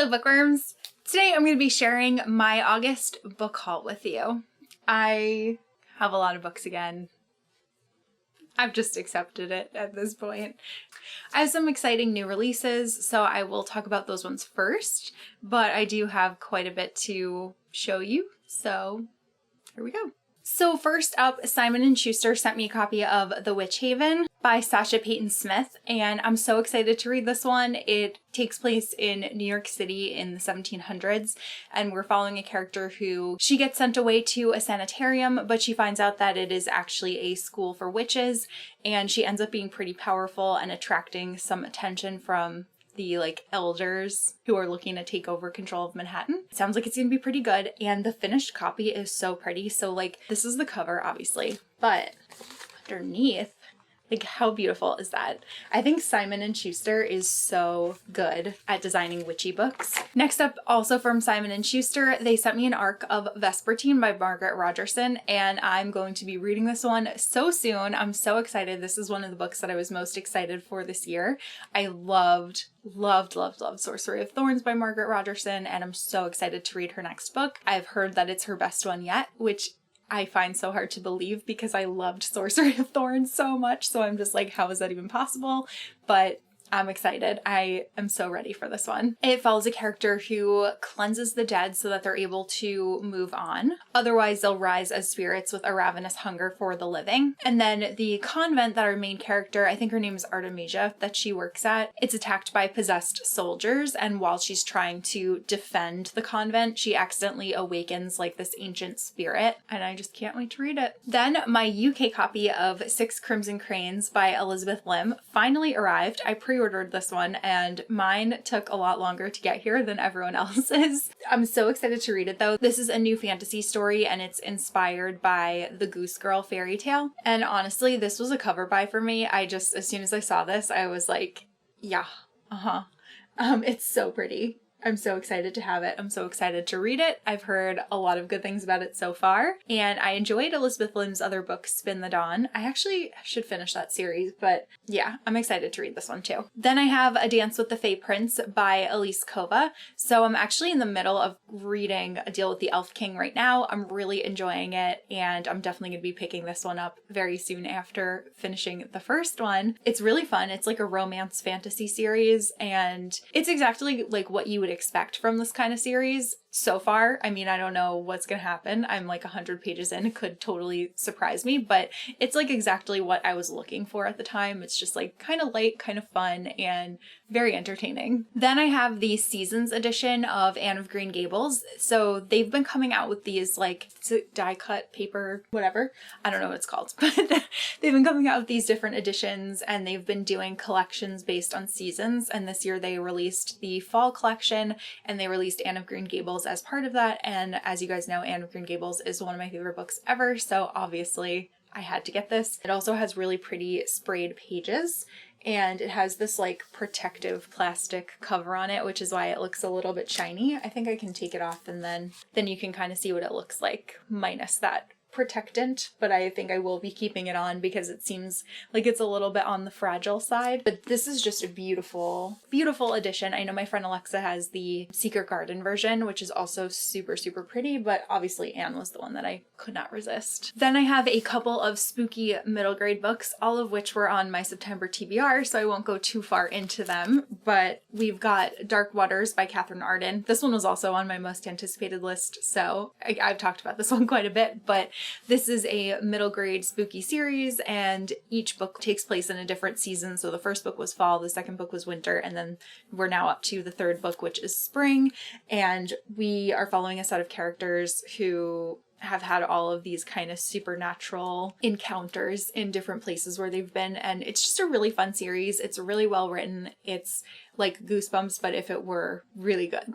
Hello bookworms! Today I'm going to be sharing my August book haul with you. I have a lot of books again. I've just accepted it at this point. I have some exciting new releases, so I will talk about those ones first, but I do have quite a bit to show you, so here we go. So first up, Simon & Schuster sent me a copy of The Witchhaven by Sasha Peyton Smith, and I'm so excited to read this one. It takes place in New York City in the 1700s, and we're following a character who she gets sent away to a sanitarium, but she finds out that it is actually a school for witches, and she ends up being pretty powerful and attracting some attention from the elders who are looking to take over control of Manhattan. It sounds like it's gonna be pretty good, and the finished copy is so pretty. So this is the cover, obviously, but underneath, how beautiful is that? I think Simon & Schuster is so good at designing witchy books. Next up, also from Simon & Schuster, they sent me an arc of Vesper Team by Margaret Rogerson, and I'm going to be reading this one so soon. I'm so excited. This is one of the books that I was most excited for this year. I loved Sorcery of Thorns by Margaret Rogerson, and I'm so excited to read her next book. I've heard that it's her best one yet, which I find so hard to believe because I loved Sorcery of Thorns so much, so I'm just like, how is that even possible? But I'm excited. I am so ready for this one. It follows a character who cleanses the dead so that they're able to move on. Otherwise, they'll rise as spirits with a ravenous hunger for the living. And then the convent that our main character, I think her name is Artemisia, that she works at, it's attacked by possessed soldiers. And while she's trying to defend the convent, she accidentally awakens this ancient spirit. And I just can't wait to read it. Then my UK copy of Six Crimson Cranes by Elizabeth Lim finally arrived. I pre-ordered this one, and mine took a lot longer to get here than everyone else's. I'm so excited to read it though. This is a new fantasy story, and it's inspired by the Goose Girl fairy tale. And honestly, this was a cover buy for me. As soon as I saw this, I was like, yeah, it's so pretty. I'm so excited to have it. I'm so excited to read it. I've heard a lot of good things about it so far, and I enjoyed Elizabeth Lim's other book, Spin the Dawn. I actually should finish that series, but yeah, I'm excited to read this one too. Then I have A Dance with the Fey Prince by Elise Kova. So I'm actually in the middle of reading A Deal with the Elf King right now. I'm really enjoying it, and I'm definitely going to be picking this one up very soon after finishing the first one. It's really fun. It's like a romance fantasy series, and it's exactly what you would expect from this kind of series so far. I mean, I don't know what's gonna happen. I'm 100 pages in. It could totally surprise me, but it's exactly what I was looking for at the time. It's just kind of light, kind of fun, and very entertaining. Then I have the Seasons edition of Anne of Green Gables. So they've been coming out with these die cut paper, whatever. I don't know what it's called, but they've been coming out with these different editions, and they've been doing collections based on seasons. And this year they released the fall collection, and they released Anne of Green Gables as part of that. And as you guys know, Anne of Green Gables is one of my favorite books ever, so obviously I had to get this. It also has really pretty sprayed pages, and it has this protective plastic cover on it, which is why it looks a little bit shiny. I think I can take it off, and then you can kind of see what it looks like minus that protectant, but I think I will be keeping it on because it seems like it's a little bit on the fragile side. But this is just a beautiful edition. I know my friend Alexa has the Secret Garden version, which is also super pretty, but obviously Anne was the one that I could not resist. Then I have a couple of spooky middle grade books, all of which were on my September TBR, so I won't go too far into them, but we've got Dark Waters by Catherine Arden. This one was also on my most anticipated list, so I've talked about this one quite a bit, but this is a middle grade spooky series, and each book takes place in a different season. So the first book was fall, the second book was winter, and then we're now up to the third book, which is spring. And we are following a set of characters who have had all of these kind of supernatural encounters in different places where they've been, and it's just a really fun series. It's really well written. It's like Goosebumps, but if it were really good.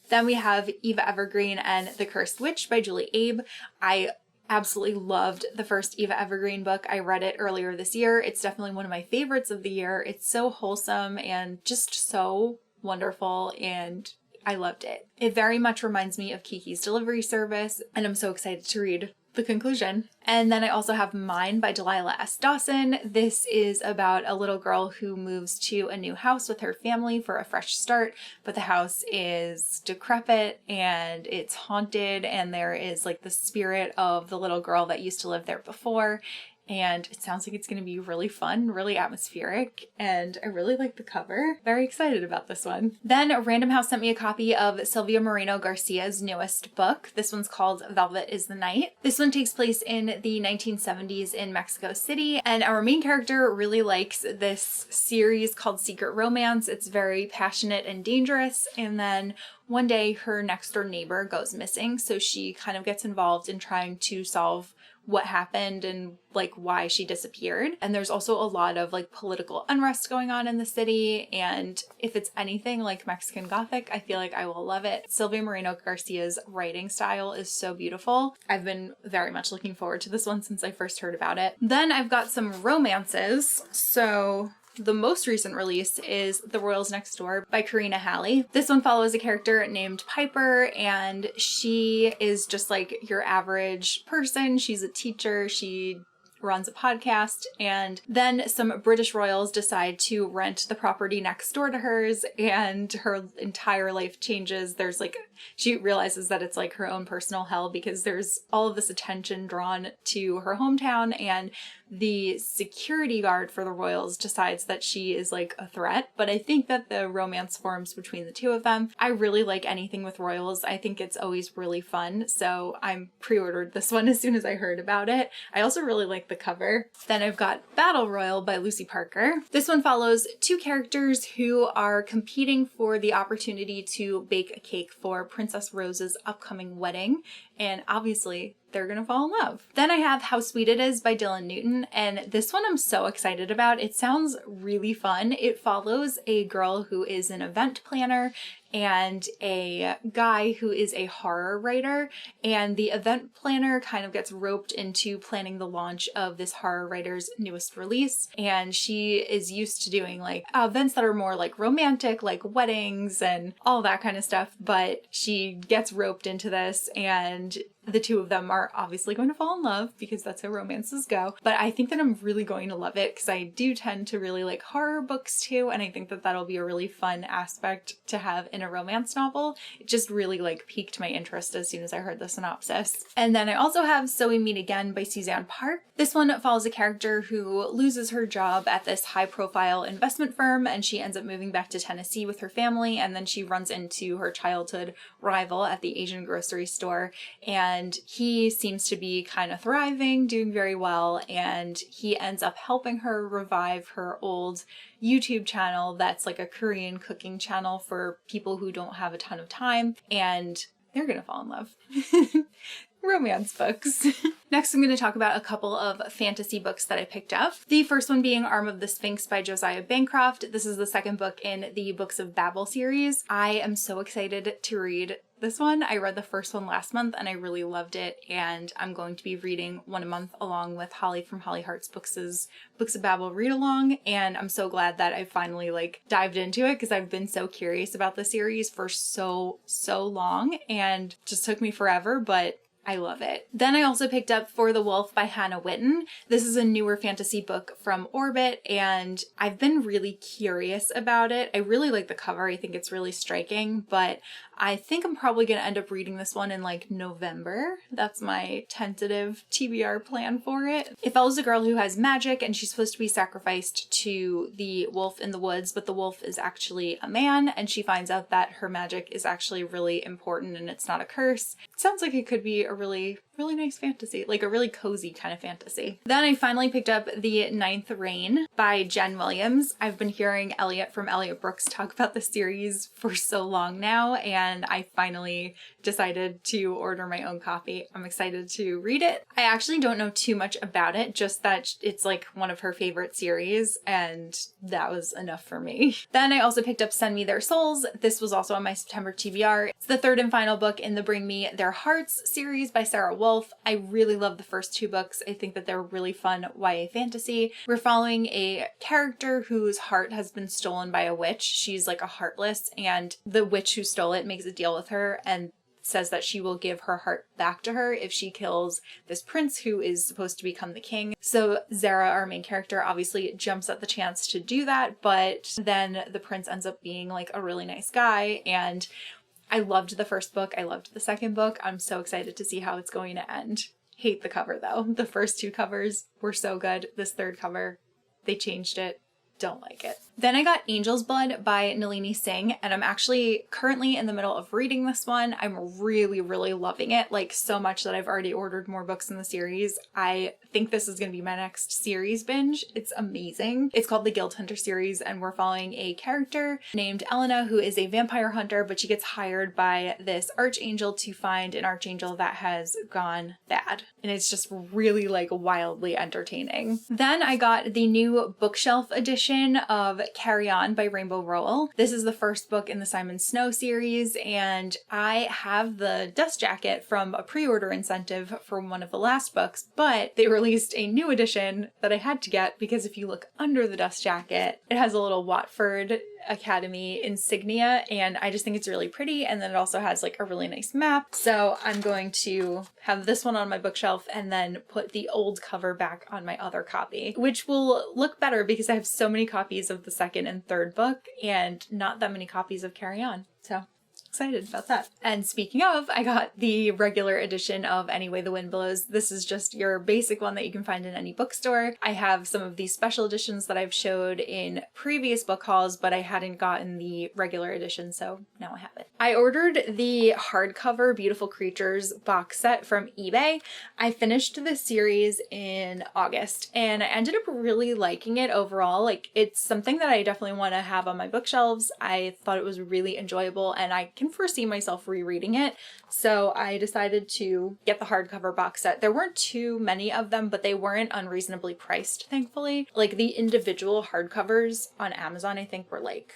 Then we have Eva Evergreen and The Cursed Witch by Julie Abe. I absolutely loved the first Eva Evergreen book. I read it earlier this year. It's definitely one of my favorites of the year. It's so wholesome and just so wonderful, and I loved it. It very much reminds me of Kiki's Delivery Service, and I'm so excited to read the conclusion. And then I also have Mine by Delilah S. Dawson. This is about a little girl who moves to a new house with her family for a fresh start, but the house is decrepit and it's haunted, and there is like the spirit of the little girl that used to live there before. And it sounds like it's going to be really fun, really atmospheric, and I really like the cover. Very excited about this one. Then Random House sent me a copy of Silvia Moreno Garcia's newest book. This one's called Velvet is the Night. This one takes place in the 1970s in Mexico City, and our main character really likes this series called Secret Romance. It's very passionate and dangerous, and then one day her next door neighbor goes missing, so she kind of gets involved in trying to solve what happened and like why she disappeared. And there's also a lot of like political unrest going on in the city, and if it's anything like Mexican Gothic, I feel like I will love it. Silvia Moreno Garcia's writing style is so beautiful. I've been very much looking forward to this one since I first heard about it. Then I've got some romances. So the most recent release is The Royals Next Door by Karina Halley. This one follows a character named Piper, and she is just like your average person. She's a teacher. She runs a podcast, and then some British royals decide to rent the property next door to hers, and her entire life changes. There's like, she realizes that it's like her own personal hell because there's all of this attention drawn to her hometown, and the security guard for the royals decides that she is like a threat. But I think that the romance forms between the two of them. I really like anything with royals. I think it's always really fun, so I'm pre-ordered this one as soon as I heard about it. I also really like the cover. Then I've got Battle Royal by Lucy Parker. This one follows two characters who are competing for the opportunity to bake a cake for Princess Rose's upcoming wedding, and obviously they're gonna fall in love. Then I have How Sweet It Is by Dylan Newton, and this one I'm so excited about. It sounds really fun. It follows a girl who is an event planner and a guy who is a horror writer, and the event planner kind of gets roped into planning the launch of this horror writer's newest release, and she is used to doing like events that are more like romantic, like weddings and all that kind of stuff, but she gets roped into this, and the two of them are obviously going to fall in love because that's how romances go. But I think that I'm really going to love it because I do tend to really like horror books too, and I think that that'll be a really fun aspect to have in a romance novel. It just really like piqued my interest as soon as I heard the synopsis. And then I also have So We Meet Again by Suzanne Park. This one follows a character who loses her job at this high-profile investment firm, and she ends up moving back to Tennessee with her family, and then she runs into her childhood rival at the Asian grocery store, and he seems to be kind of thriving, doing very well, and he ends up helping her revive her old YouTube channel that's like a Korean cooking channel for people who don't have a ton of time, and they're gonna fall in love. Romance books. Next, I'm going to talk about a couple of fantasy books that I picked up. The first one being Arm of the Sphinx by Josiah Bancroft. This is the second book in the Books of Babel series. I am so excited to read this one. I read the first one last month and I really loved it, and I'm going to be reading one a month along with Holly from Holly Hearts Books' Books of Babel read along, and I'm so glad that I finally like dived into it because I've been so curious about the series for so long, and just took me forever, but I love it. Then I also picked up For the Wolf by Hannah Witten. This is a newer fantasy book from Orbit, and I've been really curious about it. I really like the cover. I think it's really striking, but I think I'm probably going to end up reading this one in like November. That's my tentative TBR plan for it. It follows a girl who has magic, and she's supposed to be sacrificed to the wolf in the woods, but the wolf is actually a man, and she finds out that her magic is actually really important and it's not a curse. It sounds like it could be a really nice fantasy, like a really cozy kind of fantasy. Then I finally picked up The Ninth Reign by Jen Williams. I've been hearing Elliot from Elliot Brooks talk about the series for so long now, and I finally decided to order my own copy. I'm excited to read it. I actually don't know too much about it, just that it's like one of her favorite series, and that was enough for me. Then I also picked up Send Me Their Souls. This was also on my September TBR. It's the third and final book in the Bring Me Their Hearts series by Sarah Wolf. I really love the first two books. I think that they're really fun YA fantasy. We're following a character whose heart has been stolen by a witch. She's like a heartless, and the witch who stole it makes a deal with her, and says that she will give her heart back to her if she kills this prince who is supposed to become the king. So Zara, our main character, obviously jumps at the chance to do that, but then the prince ends up being like a really nice guy, and I loved the first book. I loved the second book. I'm so excited to see how it's going to end. Hate the cover though. The first two covers were so good. This third cover, they changed it. Don't like it. Then I got Angel's Blood by Nalini Singh, and I'm actually currently in the middle of reading this one. I'm really, really loving it, like so much that I've already ordered more books in the series. I think this is going to be my next series binge. It's amazing. It's called the Guild Hunter series, and we're following a character named Elena who is a vampire hunter, but she gets hired by this archangel to find an archangel that has gone bad. And it's just really like wildly entertaining. Then I got the new bookshelf edition of Carry On by Rainbow Rowell. This is the first book in the Simon Snow series, and I have the dust jacket from a pre-order incentive for one of the last books, but they released a new edition that I had to get because if you look under the dust jacket, it has a little Watford Academy insignia, and I just think it's really pretty, and then it also has like a really nice map. So I'm going to have this one on my bookshelf and then put the old cover back on my other copy, which will look better because I have so many copies of the second and third book and not that many copies of Carry On. So excited about that. And speaking of, I got the regular edition of Any Way the Wind Blows. This is just your basic one that you can find in any bookstore. I have some of these special editions that I've showed in previous book hauls, but I hadn't gotten the regular edition, so now I have it. I ordered the hardcover Beautiful Creatures box set from eBay. I finished this series in August, and I ended up really liking it overall. Like, it's something that I definitely want to have on my bookshelves. I thought it was really enjoyable, and I can foresee myself rereading it. So I decided to get the hardcover box set. There weren't too many of them, but they weren't unreasonably priced, thankfully. Like the individual hardcovers on Amazon, I think were like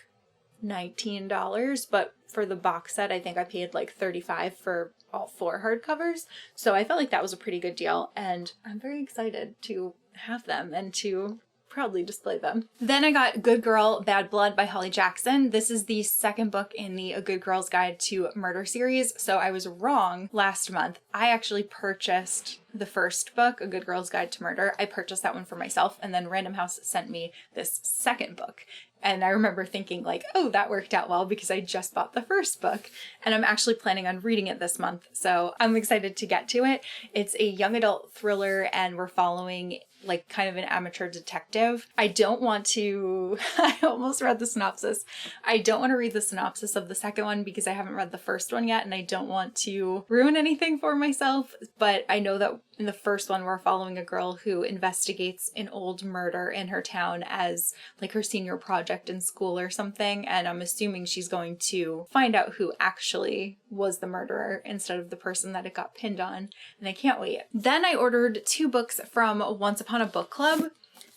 $19, but for the box set, I think I paid like $35 for all 4 hardcovers. So I felt like that was a pretty good deal, and I'm very excited to have them and to proudly display them. Then I got Good Girl, Bad Blood by Holly Jackson. This is the second book in the A Good Girl's Guide to Murder series, so I was wrong last month. I actually purchased the first book, A Good Girl's Guide to Murder. I purchased that one for myself, and then Random House sent me this second book. And I remember thinking like, oh, that worked out well because I just bought the first book, and I'm actually planning on reading it this month. So I'm excited to get to it. It's a young adult thriller, and we're following like kind of an amateur detective. I don't want to, I almost read the synopsis. I don't want to read the synopsis of the second one because I haven't read the first one yet, and I don't want to ruin anything for myself. But I know that in the first one, we're following a girl who investigates an old murder in her town as like her senior project in school or something. And I'm assuming she's going to find out who actually was the murderer instead of the person that it got pinned on. And I can't wait. Then I ordered 2 books from Once Upon a Book Club.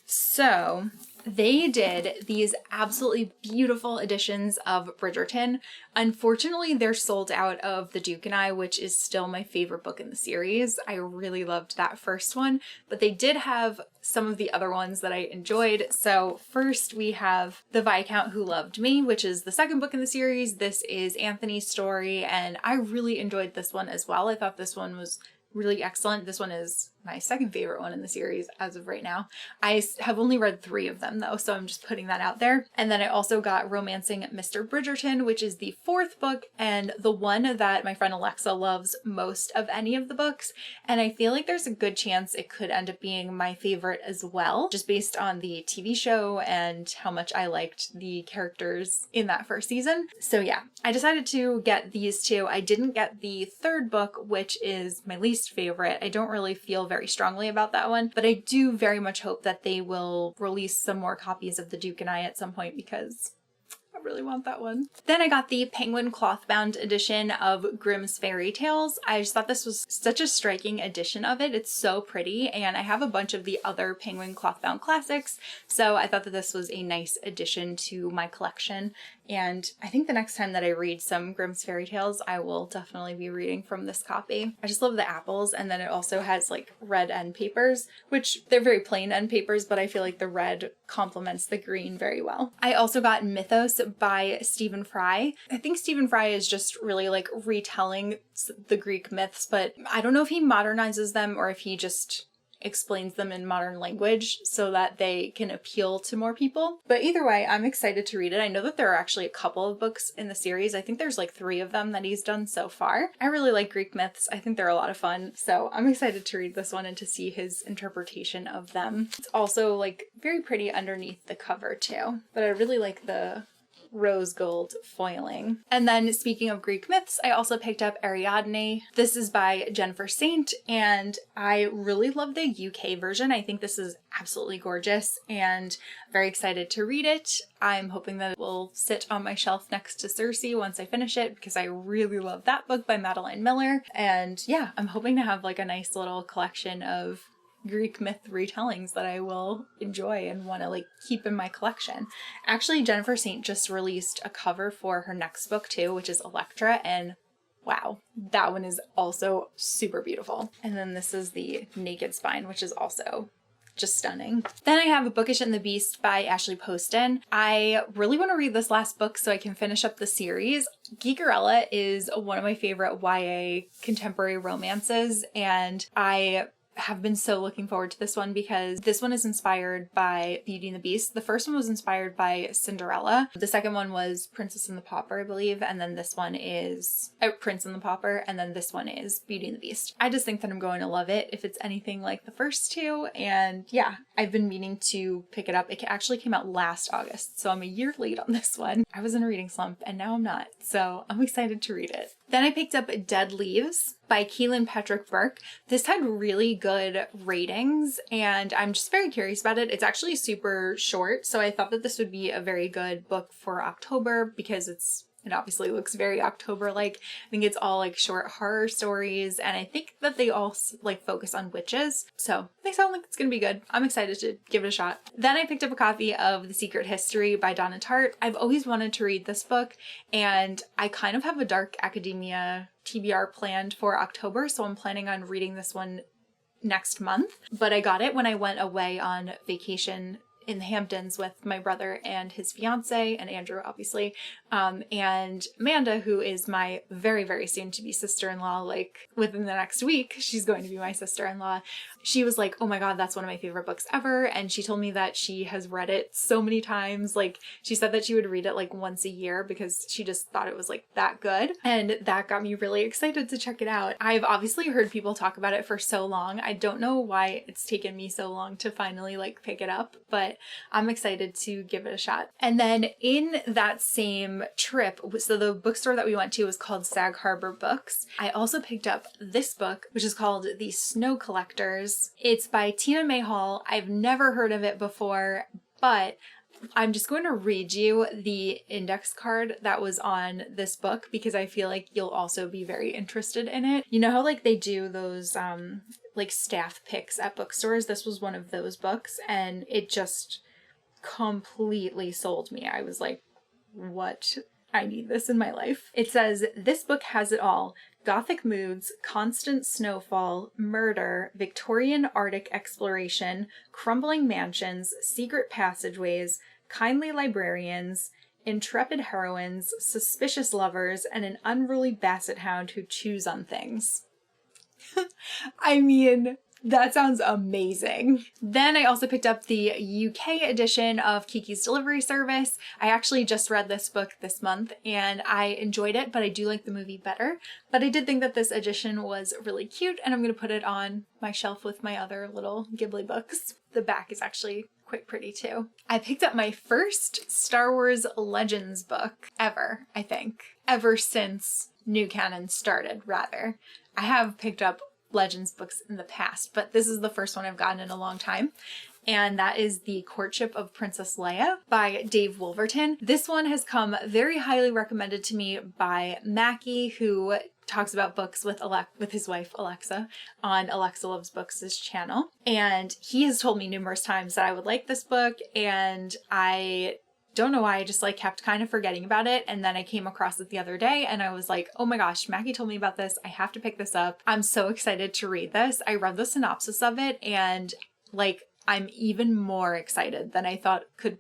So they did these absolutely beautiful editions of Bridgerton. Unfortunately, they're sold out of The Duke and I, which is still my favorite book in the series. I really loved that first one, but they did have some of the other ones that I enjoyed. So first we have The Viscount Who Loved Me, which is the second book in the series. This is Anthony's story, and I really enjoyed this one as well. I thought this one was really excellent. This one is my second favorite one in the series as of right now. I have only read 3 of them though, so I'm just putting that out there. And then I also got Romancing Mr. Bridgerton, which is the 4th book and the one that my friend Alexa loves most of any of the books. And I feel like there's a good chance it could end up being my favorite as well, just based on the TV show and how much I liked the characters in that first season. So yeah, I decided to get these 2. I didn't get the 3rd book, which is my least favorite. I don't really feel very strongly about that one, but I do very much hope that they will release some more copies of The Duke and I at some point because I really want that one. Then I got the Penguin cloth-bound edition of Grimm's Fairy Tales. I just thought this was such a striking edition of it. It's so pretty, and I have a bunch of the other Penguin cloth-bound classics, so I thought that this was a nice addition to my collection. And I think the next time that I read some Grimm's Fairy Tales, I will definitely be reading from this copy. I just love the apples, and then it also has like red end papers, which they're very plain end papers, but I feel like the red complements the green very well. I also got Mythos by Stephen Fry. I think Stephen Fry is just really like retelling the Greek myths, but I don't know if he modernizes them or if he just explains them in modern language so that they can appeal to more people. But either way, I'm excited to read it. I know that there are actually a couple of books in the series. I think there's like 3 of them that he's done so far. I really like Greek myths. I think they're a lot of fun. So I'm excited to read this one and to see his interpretation of them. It's also like very pretty underneath the cover too. But I really like the rose gold foiling. And then speaking of Greek myths, I also picked up Ariadne. This is by Jennifer Saint, and I really love the UK version. I think this is absolutely gorgeous and very excited to read it. I'm hoping that it will sit on my shelf next to Circe once I finish it, because I really love that book by Madeline Miller. And yeah, I'm hoping to have like a nice little collection of Greek myth retellings that I will enjoy and want to like keep in my collection. Actually, Jennifer Saint just released a cover for her next book too, which is Electra, and wow, that one is also super beautiful. And then this is the Naked Spine, which is also just stunning. Then I have Bookish and the Beast by Ashley Poston. I really want to read this last book so I can finish up the series. Geekerella is one of my favorite YA contemporary romances, and I have been so looking forward to this one because this one is inspired by Beauty and the Beast. The first one was inspired by Cinderella. The second one was Princess and the Pauper, I believe. And then this one is Prince and the Pauper. And then this one is Beauty and the Beast. I just think that I'm going to love it if it's anything like the first two. And yeah, I've been meaning to pick it up. It actually came out last August, so I'm a year late on this one. I was in a reading slump and now I'm not. So I'm excited to read it. Then I picked up Dead Leaves by Keelan Patrick Burke. This had really good ratings and I'm just very curious about it. It's actually super short, so I thought that this would be a very good book for October because it obviously looks very October-like. I think it's all like short horror stories, and I think that they all like focus on witches. So they sound like it's gonna be good. I'm excited to give it a shot. Then I picked up a copy of The Secret History by Donna Tartt. I've always wanted to read this book, and I kind of have a dark academia TBR planned for October, so I'm planning on reading this one next month. But I got it when I went away on vacation in the Hamptons with my brother and his fiance, and Andrew, obviously, and Amanda, who is my very, very soon to be sister-in-law, like within the next week, she's going to be my sister-in-law. She was like, oh my God, that's one of my favorite books ever. And she told me that she has read it so many times. Like she said that she would read it like once a year because she just thought it was like that good. And that got me really excited to check it out. I've obviously heard people talk about it for so long. I don't know why it's taken me so long to finally like pick it up, but I'm excited to give it a shot. And then in that same trip, so the bookstore that we went to was called Sag Harbor Books. I also picked up this book, which is called The Snow Collectors. It's by Tina May Hall. I've never heard of it before, but I'm just going to read you the index card that was on this book because I feel like you'll also be very interested in it. You know how like they do those like staff picks at bookstores? This was one of those books and it just completely sold me. I was like, what? I need this in my life. It says, this book has it all. Gothic moods, constant snowfall, murder, Victorian Arctic exploration, crumbling mansions, secret passageways, kindly librarians, intrepid heroines, suspicious lovers, and an unruly basset hound who chews on things. I mean, that sounds amazing. Then I also picked up the UK edition of Kikis Delivery Service. I actually just read this book this month and I enjoyed it, but I do like the movie better. But I did think that this edition was really cute and I'm going to put it on my shelf with my other little Ghibli books. The back is actually quite pretty too. I picked up my first Star Wars Legends book ever, I think. Ever since New Canon started, rather. I have picked up Legends books in the past, but this is the first one I've gotten in a long time. And that is The Courtship of Princess Leia by Dave Wolverton. This one has come very highly recommended to me by Mackie, who talks about books with his wife Alexa on Alexa Loves Books' channel. And he has told me numerous times that I would like this book, and I don't know why, I just like kept kind of forgetting about it. And then I came across it the other day and I was like, oh my gosh, Maggie told me about this. I have to pick this up. I'm so excited to read this. I read the synopsis of it and like, I'm even more excited than I thought could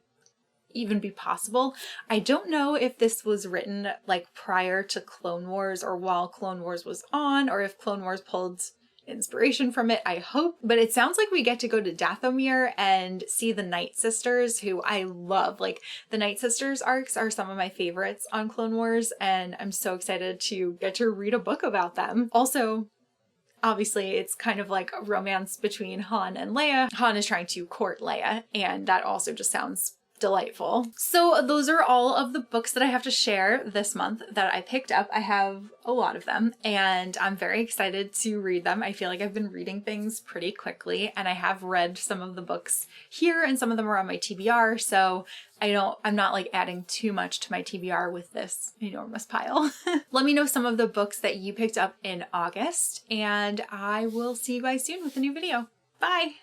even be possible. I don't know if this was written like prior to Clone Wars or while Clone Wars was on, or if Clone Wars pulled inspiration from it, I hope. But it sounds like we get to go to Dathomir and see the Night Sisters, who I love. Like, the Night Sisters arcs are some of my favorites on Clone Wars, and I'm so excited to get to read a book about them. Also, obviously, it's kind of like a romance between Han and Leia. Han is trying to court Leia, and that also just sounds delightful. So those are all of the books that I have to share this month that I picked up. I have a lot of them and I'm very excited to read them. I feel like I've been reading things pretty quickly, and I have read some of the books here and some of them are on my TBR, so I'm not like adding too much to my TBR with this enormous pile. Let me know some of the books that you picked up in August, and I will see you guys soon with a new video. Bye!